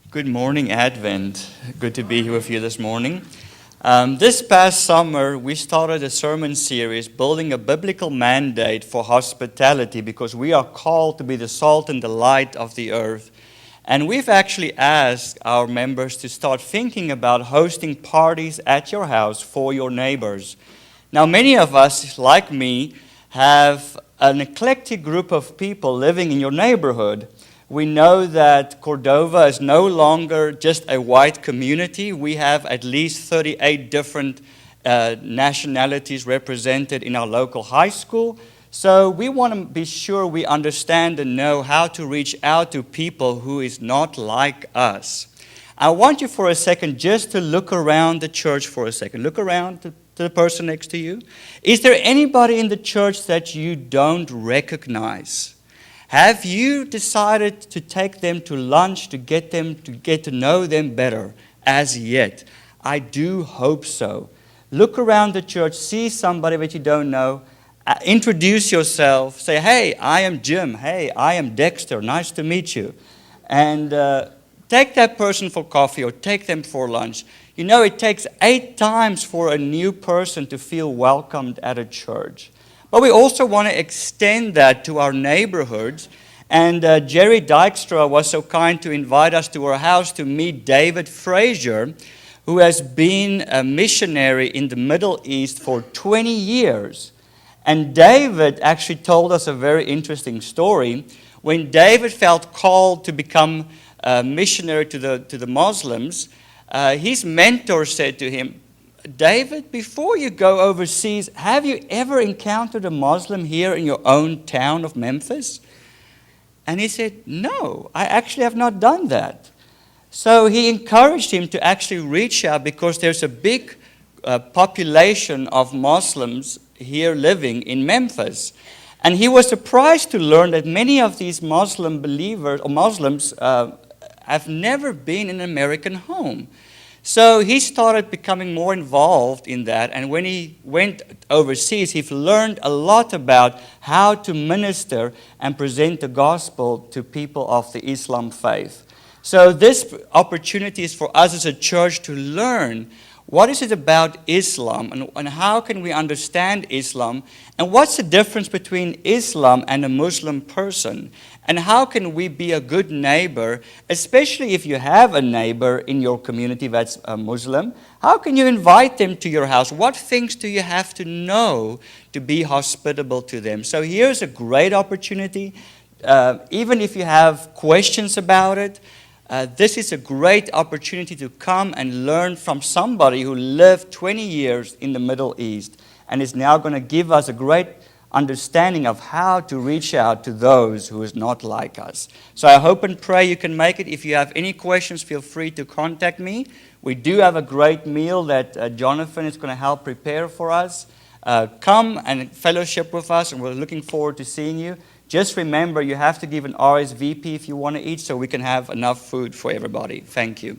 Good morning, Advent. Good to be here with you this morning. This past summer, we started a sermon series building a biblical mandate for hospitality because we are called to be the salt and the light of the earth. And we've actually asked our members to start thinking about hosting parties at your house for your neighbors. Now, many of us, like me, have an eclectic group of people living in your neighborhood. We know that Cordova is no longer just a white community. We have at least 38 different nationalities represented in our local high school. So we want to be sure we understand and know how to reach out to people who is not like us. I want you for a second just to look around the church for a second. Look around to the person next to you. Is there anybody in the church that you don't recognize? Have you decided to take them to lunch to get to know them better as yet? I do hope so. Look around the church, see somebody that you don't know, introduce yourself, say, hey, I am Jim, hey, I am Dexter, nice to meet you. And take that person for coffee or take them for lunch. You know, it takes 8 times for a new person to feel welcomed at a church. But we also want to extend that to our neighborhoods. And Jerry Dykstra was so kind to invite us to our house to meet David Frazier, who has been a missionary in the Middle East for 20 years. And David actually told us a very interesting story. When David felt called to become a missionary to the Muslims, his mentor said to him, David, before you go overseas, have you ever encountered a Muslim here in your own town of Memphis? And he said, no, I actually have not done that. So he encouraged him to actually reach out because there's a big population of Muslims here living in Memphis. And he was surprised to learn that many of these Muslim believers or Muslims have never been in an American home. So he started becoming more involved in that, and when he went overseas, he learned a lot about how to minister and present the gospel to people of the Islam faith. So this opportunity is for us as a church to learn what is it about Islam and how can we understand Islam, and what's the difference between Islam and a Muslim person, and how can we be a good neighbor, especially if you have a neighbor in your community that's a Muslim. How can you invite them to your house? What things do you have to know to be hospitable to them? So here's a great opportunity. Even if you have questions about it, this is a great opportunity to come and learn from somebody who lived 20 years in the Middle East and is now going to give us a great understanding of how to reach out to those who is not like us. So I hope and pray you can make it. If you have any questions, feel free to contact me. We do have a great meal that Jonathan is going to help prepare for us. Come and fellowship with us, and we're looking forward to seeing you. Just remember, you have to give an RSVP if you want to eat so we can have enough food for everybody. Thank you.